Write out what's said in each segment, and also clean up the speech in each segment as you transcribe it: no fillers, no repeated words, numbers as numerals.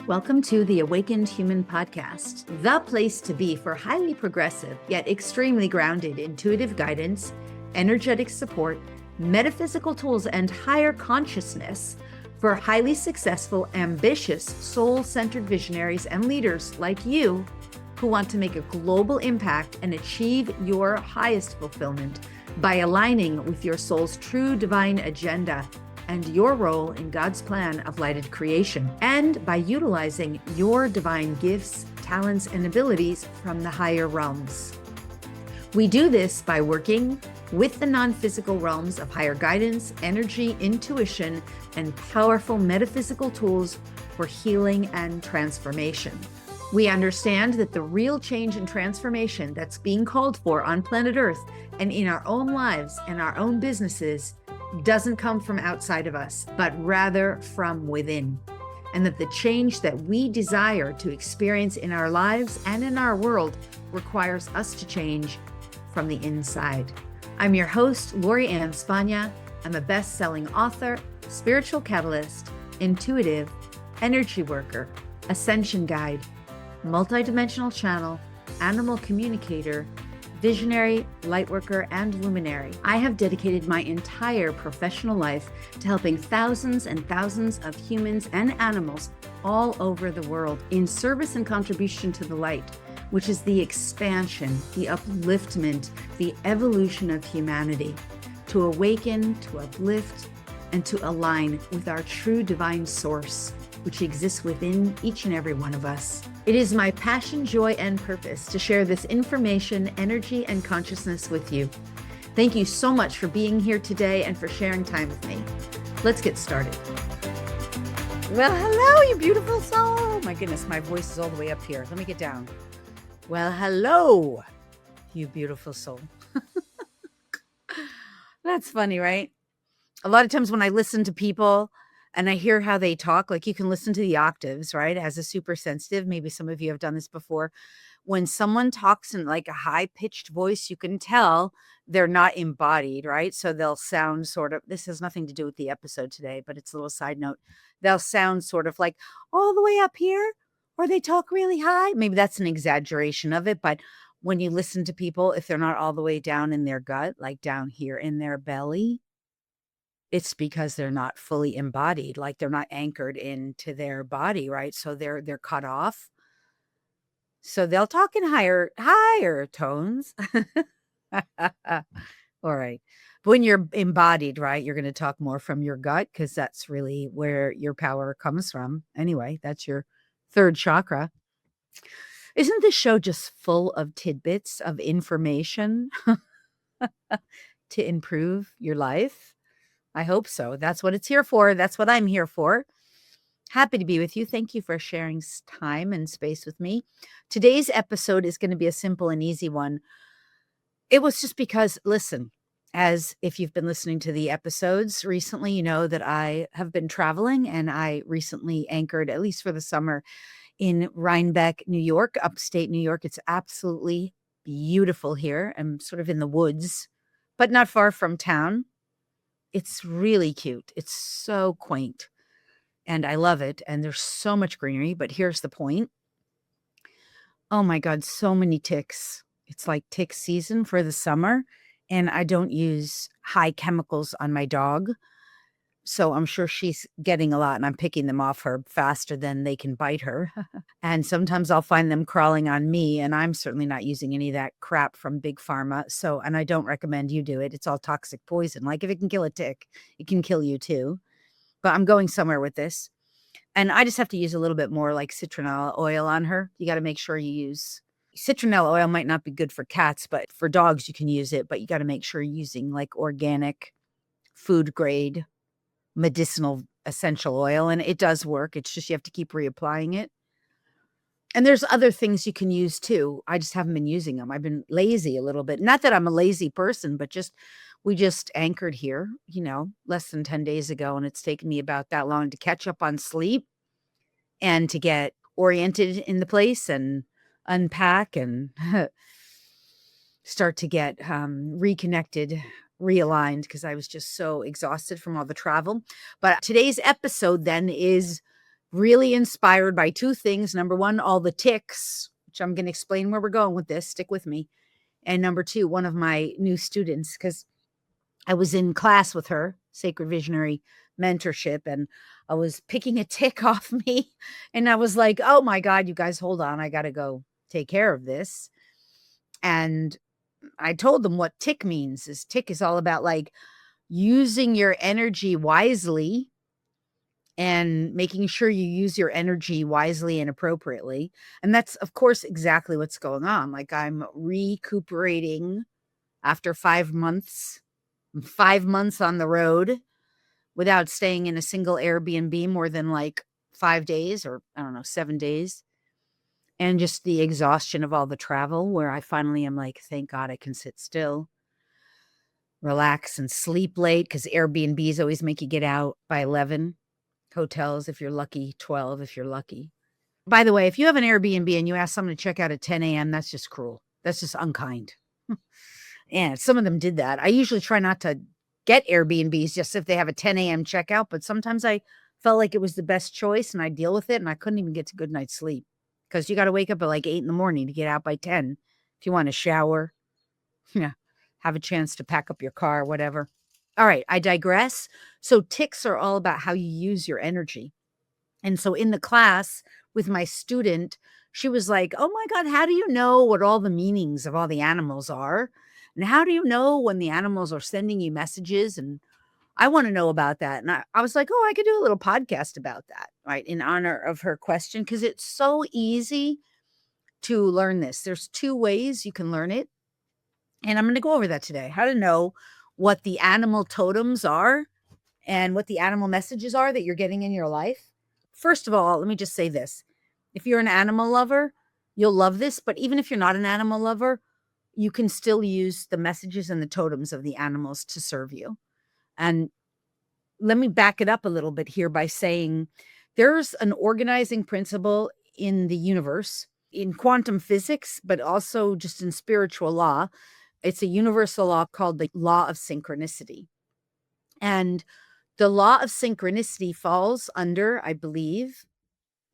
Welcome to the Awakened Human Podcast, the place to be for highly progressive yet extremely grounded intuitive guidance, energetic support, metaphysical tools, and higher consciousness for highly successful, ambitious, soul-centered visionaries and leaders like you who want to make a global impact and achieve your highest fulfillment by aligning with your soul's true divine agenda and your role in God's plan of lighted creation, and by utilizing your divine gifts, talents, and abilities from the higher realms. We do this by working with the non-physical realms of higher guidance, energy, intuition, and powerful metaphysical tools for healing and transformation. We understand that the real change and transformation that's being called for on planet Earth and in our own lives and our own businesses doesn't come from outside of us, but rather from within. And that the change that we desire to experience in our lives and in our world requires us to change from the inside. I'm your host, Lori Ann Spagna. I'm a best-selling author, spiritual catalyst, intuitive, energy worker, ascension guide, multidimensional channel, animal communicator, visionary, lightworker, and luminary. I have dedicated my entire professional life to helping thousands and thousands of humans and animals all over the world in service and contribution to the light, which is the expansion, the upliftment, the evolution of humanity, to awaken, to uplift, and to align with our true divine source, which exists within each and every one of us. It is my passion, joy, and purpose to share this information, energy, and consciousness with you. Thank you so much for being here today and for sharing time with me. Let's get started. Well, hello, you beautiful soul. Oh my goodness, my voice is all the way up here. Let me get down. Well, hello, you beautiful soul. That's funny, right? A lot of times when I listen to people and I hear how they talk, like you can listen to the octaves, right? As a super sensitive, maybe some of you have done this before. When someone talks in like a high-pitched voice, you can tell they're not embodied, right? So they'll sound sort of, this has nothing to do with the episode today, but it's a little side note. They'll sound sort of like all the way up here, or they talk really high. Maybe that's an exaggeration of it, but when you listen to people, if they're not all the way down in their gut, like down here in their belly, it's because they're not fully embodied, like they're not anchored into their body, right? So they're cut off. So they'll talk in higher tones. All right. But when you're embodied, right, you're going to talk more from your gut because that's really where your power comes from. Anyway, that's your third chakra. Isn't this show just full of tidbits of information to improve your life? I hope so. That's what it's here for. That's what I'm here for. Happy to be with you. Thank you for sharing time and space with me. Today's episode is going to be a simple and easy one. It was just because, listen, as if you've been listening to the episodes recently, you know that I have been traveling and I recently anchored, at least for the summer, in Rhinebeck, New York, upstate New York. It's absolutely beautiful here. I'm sort of in the woods, but not far from town. It's really cute. It's so quaint and I love it. And there's so much greenery, but here's the point. Oh my God, so many ticks. It's like tick season for the summer and I don't use high chemicals on my dog. So I'm sure she's getting a lot and I'm picking them off her faster than they can bite her. And sometimes I'll find them crawling on me and I'm certainly not using any of that crap from Big Pharma. So, and I don't recommend you do it. It's all toxic poison. Like if it can kill a tick, it can kill you too. But I'm going somewhere with this. And I just have to use a little bit more like citronella oil on her. You got to make sure you use citronella oil. Might not be good for cats, but for dogs you can use it. But you got to make sure you're using like organic food grade medicinal essential oil, and it does work. It's just you have to keep reapplying it. And there's other things you can use too. I just haven't been using them. I've been lazy a little bit. Not that I'm a lazy person, but we just anchored here, less than 10 days ago, and it's taken me about that long to catch up on sleep and to get oriented in the place and unpack and start to get reconnected, realigned, because I was just so exhausted from all the travel. But today's episode then is Really inspired by two things. Number one, all the ticks, which I'm going to explain where we're going with this. Stick with me. And number two, one of my new students, because I was in class with her, Sacred Visionary Mentorship, and I was picking a tick off me. And I was like, oh my God, you guys, hold on. I got to go take care of this. And I told them what tick means. This tick is all about like using your energy wisely and making sure you use your energy wisely and appropriately. And that's, of course, exactly what's going on. Like I'm recuperating after 5 months, 5 months on the road without staying in a single Airbnb more than like 5 days or I don't know, 7 days. And just the exhaustion of all the travel where I finally am like, thank God I can sit still, relax and sleep late because Airbnbs always make you get out by 11. Hotels, if you're lucky, 12 if you're lucky. By the way, if you have an Airbnb and you ask someone to check out at 10 a.m., that's just cruel. That's just unkind. And some of them did that. I usually try not to get Airbnbs just if they have a 10 a.m. checkout, but sometimes I felt like it was the best choice and I deal with it and I couldn't even get to good night's sleep because you got to wake up at like 8 in the morning to get out by 10 if you want to shower, yeah, have a chance to pack up your car, whatever. All right, I digress. So ticks are all about how you use your energy. And so in the class with my student, she was like, oh my God, how do you know what all the meanings of all the animals are? And how do you know when the animals are sending you messages? And I want to know about that. And I was like, oh, I could do a little podcast about that, right? In honor of her question, because it's so easy to learn this. There's two ways you can learn it. And I'm going to go over that today. How to know what the animal totems are and what the animal messages are that you're getting in your life. First of all, let me just say this. If you're an animal lover, you'll love this. But even if you're not an animal lover, you can still use the messages and the totems of the animals to serve you. And let me back it up a little bit here by saying there's an organizing principle in the universe, in quantum physics, but also just in spiritual law. It's a universal law called the law of synchronicity. And the law of synchronicity falls under, I believe,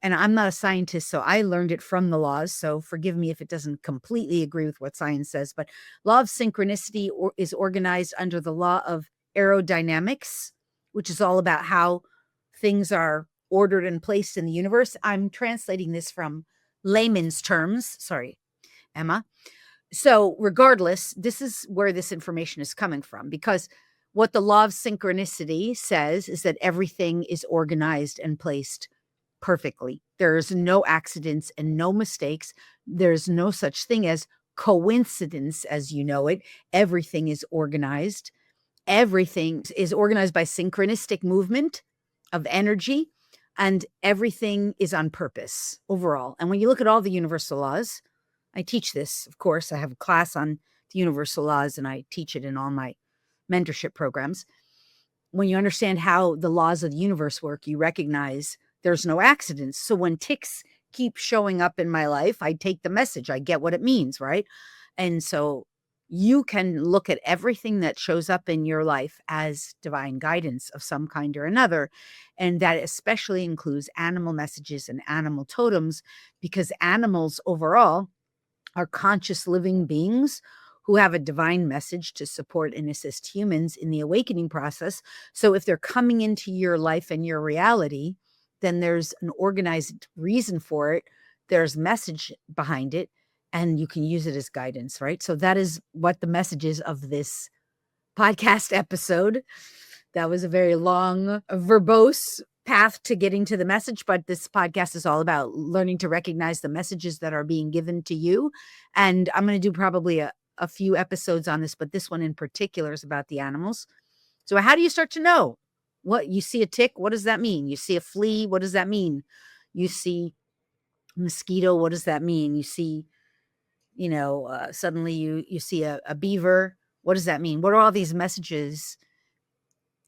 and I'm not a scientist, so I learned it from the laws, so forgive me if it doesn't completely agree with what science says, but law of synchronicity is organized under the law of aerodynamics, which is all about how things are ordered and placed in the universe. I'm translating this from layman's terms. Sorry, Emma. So regardless, this is where this information is coming from, because what the law of synchronicity says is that everything is organized and placed perfectly. There's no accidents and no mistakes. There's no such thing as coincidence as you know it. Everything is organized. Everything is organized by synchronistic movement of energy, and everything is on purpose overall. And when you look at all the universal laws, I teach this, of course. I have a class on the universal laws and I teach it in all my mentorship programs. When you understand how the laws of the universe work, you recognize there's no accidents. So when ticks keep showing up in my life, I take the message, I get what it means, right? And so you can look at everything that shows up in your life as divine guidance of some kind or another. And that especially includes animal messages and animal totems, because animals overall are conscious living beings who have a divine message to support and assist humans in the awakening process. So if they're coming into your life and your reality, then there's an organized reason for it. There's message behind it, and you can use it as guidance, right? So that is what the message is of this podcast episode. That was a very long, verbose path to getting to the message, but this podcast is all about learning to recognize the messages that are being given to you. And I'm going to do probably a few episodes on this, but this one in particular is about the animals. So how do you start to know? What you see a tick, what does that mean? You see a flea, what does that mean? You see a mosquito, what does that mean? You see, suddenly you see a beaver, what does that mean? What are all these messages?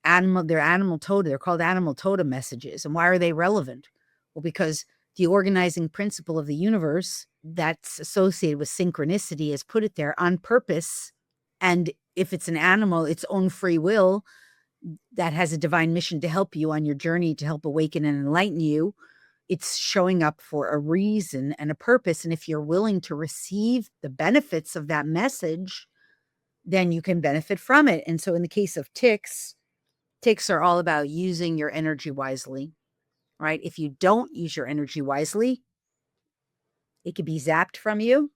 They're called animal totem messages. And why are they relevant? Well, because the organizing principle of the universe that's associated with synchronicity is put it there on purpose. And if it's an animal, its own free will that has a divine mission to help you on your journey to help awaken and enlighten you, It's showing up for a reason and a purpose. And if you're willing to receive the benefits of that message, then you can benefit from it. And so in the case of ticks are all about using your energy wisely, right? If you don't use your energy wisely, it could be zapped from you,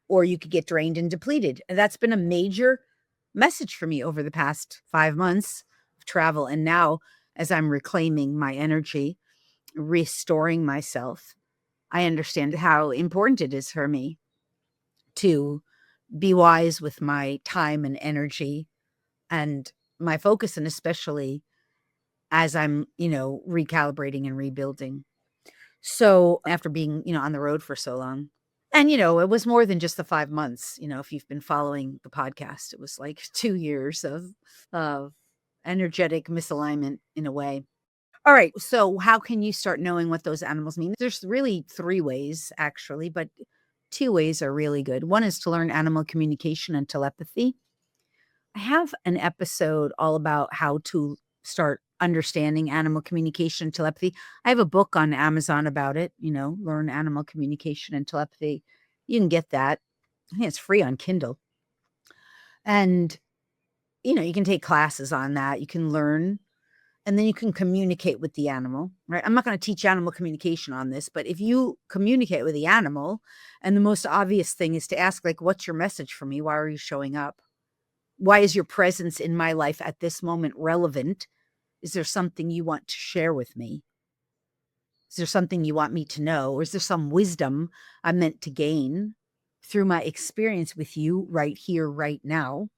or you could get drained and depleted. And that's been a major message for me over the past 5 months of travel. And now, as I'm reclaiming my energy, restoring myself, I understand how important it is for me to be wise with my time and energy and my focus, and especially as I'm, recalibrating and rebuilding. So after being, on the road for so long, and, it was more than just the 5 months, if you've been following the podcast, it was like 2 years of energetic misalignment in a way. All right. So how can you start knowing what those animals mean? There's really 3 ways actually, but 2 ways are really good. One is to learn animal communication and telepathy. I have an episode all about how to start understanding animal communication and telepathy. I have a book on Amazon about it, learn animal communication and telepathy. You can get that. I think it's free on Kindle. And, you can take classes on that. You can learn, and then you can communicate with the animal, right? I'm not going to teach animal communication on this, but if you communicate with the animal, and the most obvious thing is to ask, like, what's your message for me? Why are you showing up? Why is your presence in my life at this moment relevant? Is there something you want to share with me? Is there something you want me to know? Or is there some wisdom I'm meant to gain through my experience with you right here, right now?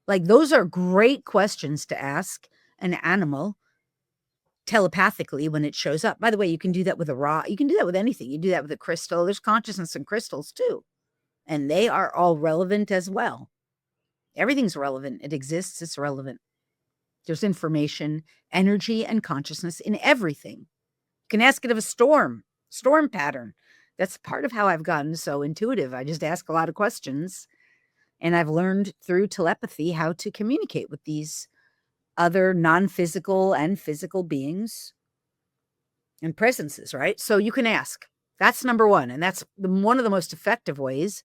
Like, those are great questions to ask an animal telepathically when it shows up. By the way, you can do that with a rock. You can do that with anything. You do that with a crystal. There's consciousness in crystals too. And they are all relevant as well. Everything's relevant. It exists. It's relevant. There's information, energy, and consciousness in everything. You can ask it of a storm pattern. That's part of how I've gotten so intuitive. I just ask a lot of questions, and I've learned through telepathy how to communicate with these other non-physical and physical beings and presences, right? So you can ask. That's number one. And that's one of the most effective ways,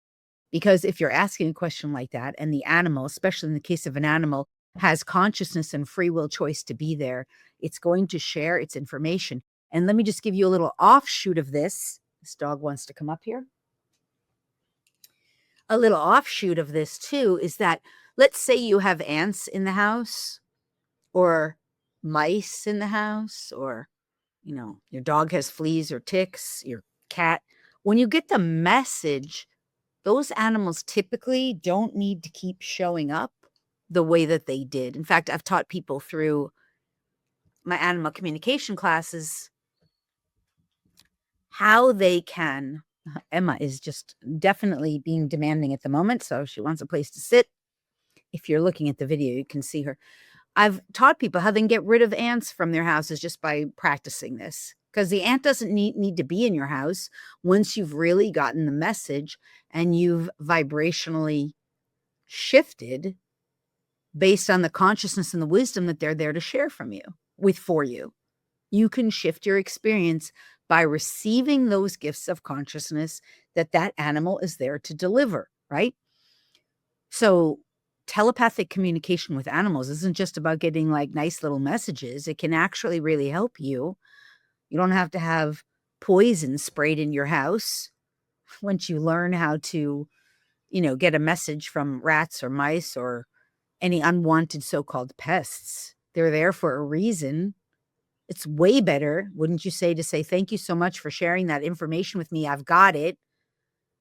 because if you're asking a question like that and the animal, especially in the case of an animal, has consciousness and free will choice to be there, it's going to share its information. And let me just give you a little offshoot of this. This dog wants to come up here. A little offshoot of this too is that, let's say you have ants in the house, or mice in the house, or your dog has fleas or ticks, your cat. When you get the message, those animals typically don't need to keep showing up the way that they did. In fact, I've taught people through my animal communication classes how they can. Emma is just definitely being demanding at the moment, so she wants a place to sit. If you're looking at the video, you can see her. I've taught people how they can get rid of ants from their houses just by practicing this, because the ant doesn't need to be in your house once you've really gotten the message and you've vibrationally shifted based on the consciousness and the wisdom that they're there to share for you. You can shift your experience by receiving those gifts of consciousness that animal is there to deliver, right? So telepathic communication with animals isn't just about getting like nice little messages. It can actually really help you. You don't have to have poison sprayed in your house once you learn how to, get a message from rats or mice or any unwanted so-called pests. They're there for a reason. It's way better, wouldn't you say, to say, thank you so much for sharing that information with me. I've got it.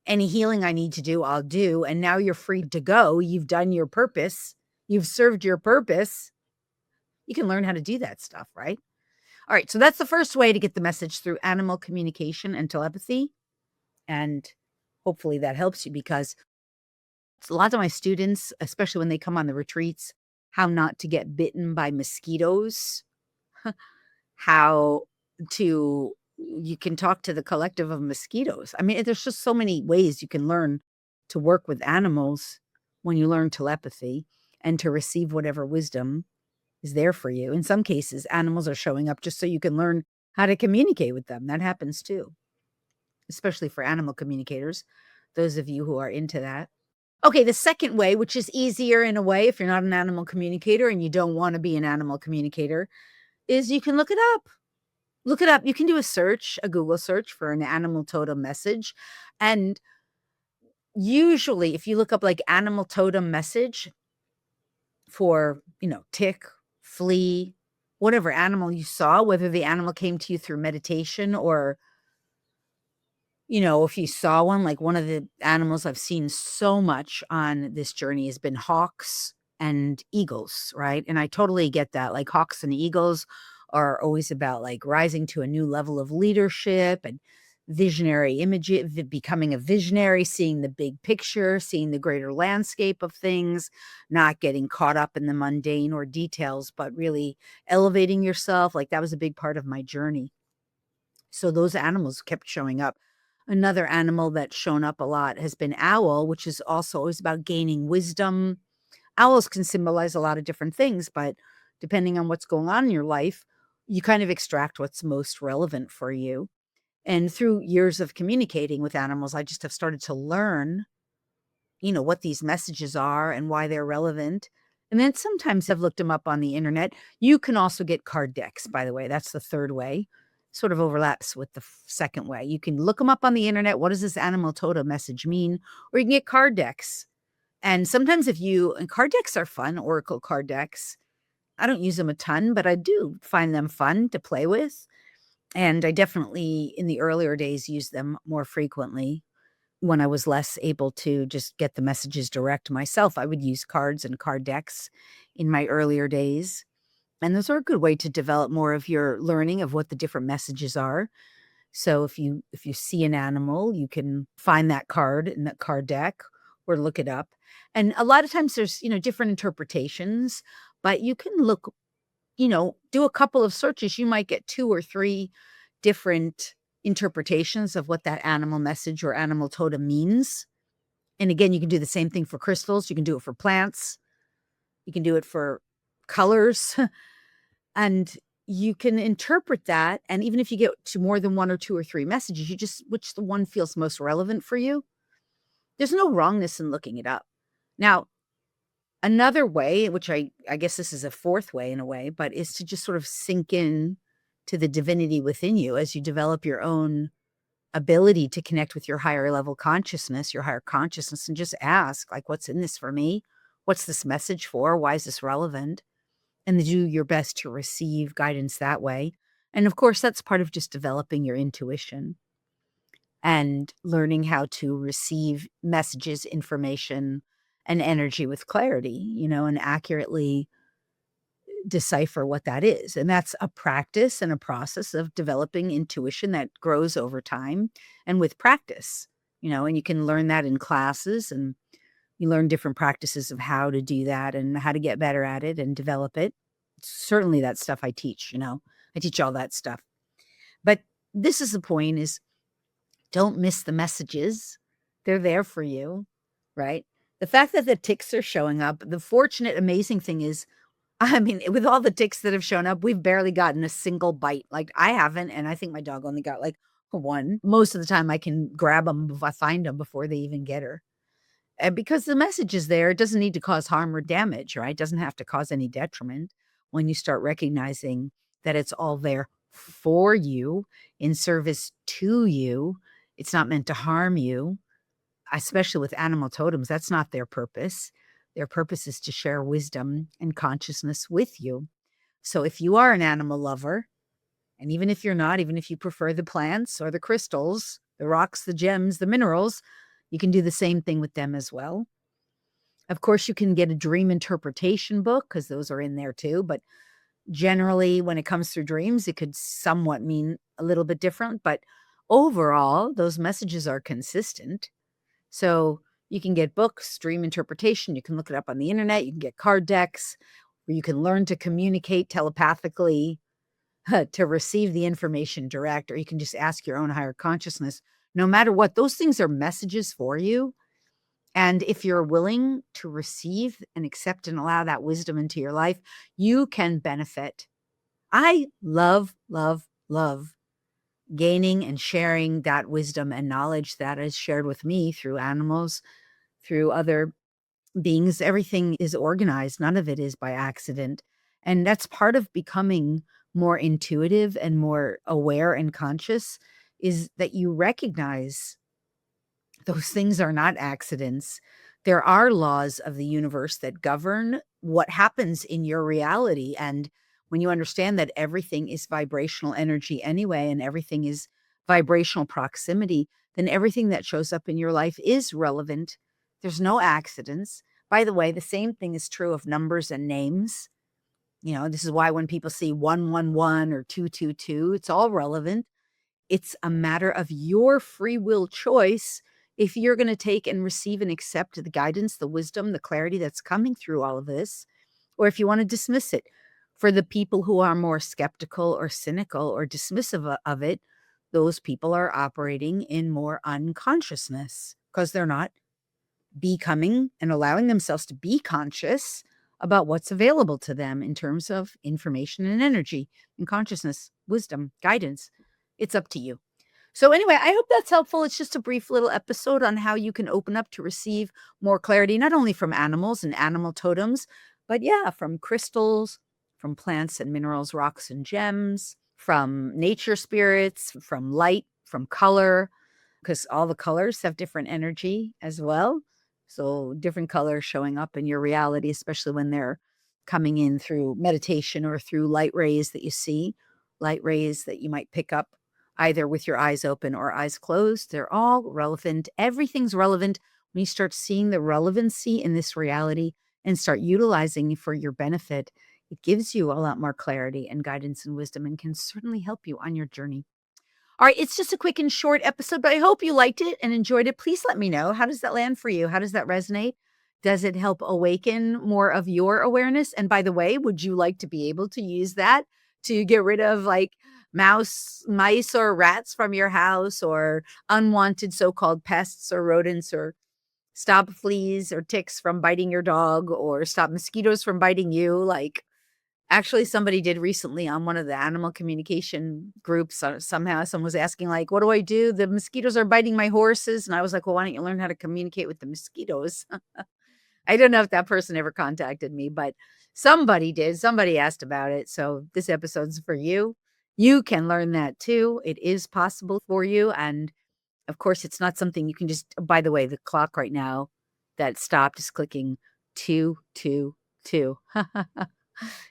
Any healing I need to do, I'll do. And now you're free to go. You've done your purpose. You've served your purpose. You can learn how to do that stuff, right? All right. So that's the first way to get the message, through animal communication and telepathy. And hopefully that helps you, because a lot of my students, especially when they come on the retreats, how not to get bitten by mosquitoes, how you can talk to the collective of mosquitoes. I mean, there's just so many ways you can learn to work with animals when you learn telepathy, and to receive whatever wisdom is there for you. In some cases, animals are showing up just so you can learn how to communicate with them. That happens too, especially for animal communicators, those of you who are into that. Okay, the second way, which is easier in a way if you're not an animal communicator and you don't want to be an animal communicator, is you can look it up. Look it up. You can do a search, a Google search for an animal totem message. And usually, if you look up like animal totem message for, tick, flea, whatever animal you saw, whether the animal came to you through meditation or if you saw one, like one of the animals I've seen so much on this journey has been hawks and eagles, right? And I totally get that. Like hawks and eagles are always about like rising to a new level of leadership and visionary image, becoming a visionary, seeing the big picture, seeing the greater landscape of things, not getting caught up in the mundane or details, but really elevating yourself. Like that was a big part of my journey. So those animals kept showing up. Another animal that's shown up a lot has been owl, which is also always about gaining wisdom. Owls can symbolize a lot of different things, but depending on what's going on in your life, you kind of extract what's most relevant for you. And through years of communicating with animals, I just have started to learn, what these messages are and why they're relevant. And then sometimes I've looked them up on the internet. You can also get card decks, by the way. That's the third way. Sort of overlaps with the second way. You can look them up on the internet. What does this animal totem message mean? Or you can get card decks. And sometimes and card decks are fun, oracle card decks. I don't use them a ton, but I do find them fun to play with. And I definitely, in the earlier days, used them more frequently. When I was less able to just get the messages direct myself, I would use cards and card decks in my earlier days. And those are a good way to develop more of your learning of what the different messages are. So if you see an animal, you can find that card in that card deck or look it up. And a lot of times there's, different interpretations, but you can look, do a couple of searches. You might get 2 or 3 different interpretations of what that animal message or animal totem means. And again, you can do the same thing for crystals. You can do it for plants. You can do it for colors. And you can interpret that. And even if you get to more than 1 or 2 or 3 messages, you just, which the one feels most relevant for you, there's no wrongness in looking it up. Now, another way, which I guess this is a fourth way in a way, but is to just sort of sink in to the divinity within you as you develop your own ability to connect with your higher level consciousness, your higher consciousness, and just ask, like, what's in this for me? What's this message for? Why is this relevant? And do your best to receive guidance that way. And of course, that's part of just developing your intuition and learning how to receive messages, information, and energy with clarity, and accurately decipher what that is. And that's a practice and a process of developing intuition that grows over time and with practice, and you can learn that in classes and you learn different practices of how to do that and how to get better at it and develop it. Certainly that stuff I teach, I teach all that stuff. But this is the point is don't miss the messages. They're there for you, right? The fact that the ticks are showing up, the fortunate, amazing thing is, I mean, with all the ticks that have shown up, we've barely gotten a single bite. Like I haven't, and I think my dog only got like one. Most of the time I can grab them if I find them before they even get her. And because the message is there, it doesn't need to cause harm or damage, right? It doesn't have to cause any detriment when you start recognizing that it's all there for you, in service to you. It's not meant to harm you, especially with animal totems. That's not their purpose. Their purpose is to share wisdom and consciousness with you. So if you are an animal lover, and even if you're not, even if you prefer the plants or the crystals, the rocks, the gems, the minerals, you can do the same thing with them as well. Of course, you can get a dream interpretation book because those are in there too. But generally, when it comes through dreams, it could somewhat mean a little bit different. But overall, those messages are consistent. So you can get books, dream interpretation. You can look it up on the internet. You can get card decks where you can learn to communicate telepathically to receive the information direct, or you can just ask your own higher consciousness. No matter what, those things are messages for you. And if you're willing to receive and accept and allow that wisdom into your life, you can benefit. I love, love, love, gaining and sharing that wisdom and knowledge that is shared with me through animals, through other beings. Everything is organized. None of it is by accident. And that's part of becoming more intuitive and more aware and conscious, is that you recognize those things are not accidents. There are laws of the universe that govern what happens in your reality. And when you understand that everything is vibrational energy anyway, and everything is vibrational proximity, then everything that shows up in your life is relevant. There's no accidents. By the way, the same thing is true of numbers and names. This is why when people see 111 or 222, it's all relevant. It's a matter of your free will choice if you're going to take and receive and accept the guidance, the wisdom, the clarity that's coming through all of this, or if you want to dismiss it. For the people who are more skeptical or cynical or dismissive of it, those people are operating in more unconsciousness because they're not becoming and allowing themselves to be conscious about what's available to them in terms of information and energy and consciousness, wisdom, guidance. It's up to you. So anyway, I hope that's helpful. It's just a brief little episode on how you can open up to receive more clarity, not only from animals and animal totems, but from crystals, from plants and minerals, rocks and gems, from nature spirits, from light, from color, because all the colors have different energy as well. So different colors showing up in your reality, especially when they're coming in through meditation or through light rays that you see, light rays that you might pick up either with your eyes open or eyes closed. They're all relevant. Everything's relevant when you start seeing the relevancy in this reality and start utilizing it for your benefit. It gives you a lot more clarity and guidance and wisdom, and can certainly help you on your journey. All right, it's just a quick and short episode, but I hope you liked it and enjoyed it. Please let me know. How does that land for you? How does that resonate? Does it help awaken more of your awareness? And by the way, would you like to be able to use that to get rid of like mice or rats from your house, or unwanted so-called pests or rodents, or stop fleas or ticks from biting your dog, or stop mosquitoes from biting you? Like, actually, somebody did recently on one of the animal communication groups. Somehow someone was asking, like, what do I do? The mosquitoes are biting my horses. And I was like, well, why don't you learn how to communicate with the mosquitoes? I don't know if that person ever contacted me, but somebody did. Somebody asked about it. So this episode's for you. You can learn that too. It is possible for you. And of course, it's not something you can just, by the way, the clock right now that stopped is clicking 222.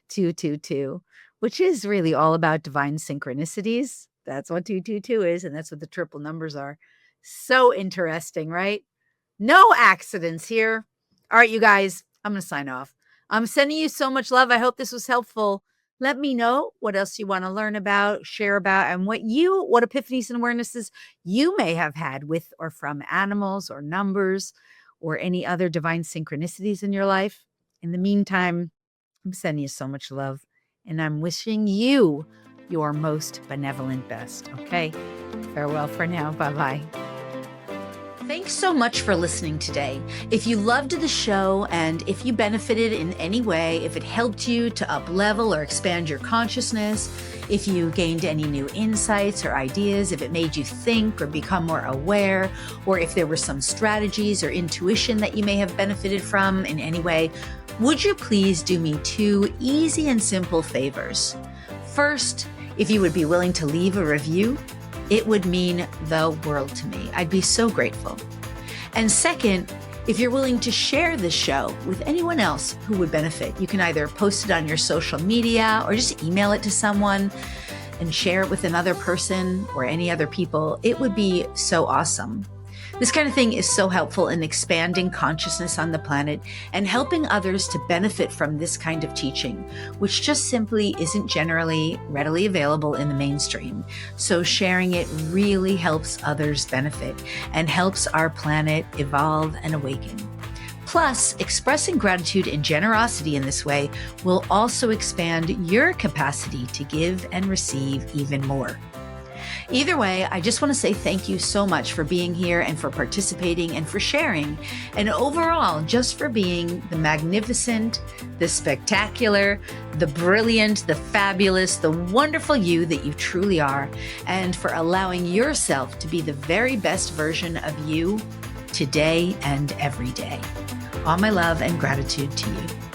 222, which is really all about divine synchronicities. That's what 222 is, and that's what the triple numbers are. So interesting, right? No accidents here. All right, you guys, I'm going to sign off. I'm sending you so much love. I hope this was helpful. Let me know what else you want to learn about, share about, and what epiphanies and awarenesses you may have had with or from animals or numbers or any other divine synchronicities in your life. In the meantime, I'm sending you so much love, and I'm wishing you your most benevolent best. Okay? Farewell for now. Bye-bye. Thanks so much for listening today. If you loved the show, and if you benefited in any way, if it helped you to up-level or expand your consciousness, if you gained any new insights or ideas, if it made you think or become more aware, or if there were some strategies or intuition that you may have benefited from in any way, would you please do me 2 easy and simple favors? First, if you would be willing to leave a review, it would mean the world to me. I'd be so grateful. And second, if you're willing to share this show with anyone else who would benefit, you can either post it on your social media or just email it to someone and share it with another person or any other people. It would be so awesome. This kind of thing is so helpful in expanding consciousness on the planet and helping others to benefit from this kind of teaching, which just simply isn't generally readily available in the mainstream. So sharing it really helps others benefit and helps our planet evolve and awaken. Plus, expressing gratitude and generosity in this way will also expand your capacity to give and receive even more. Either way, I just want to say thank you so much for being here and for participating and for sharing. And overall, just for being the magnificent, the spectacular, the brilliant, the fabulous, the wonderful you that you truly are. And for allowing yourself to be the very best version of you today and every day. All my love and gratitude to you.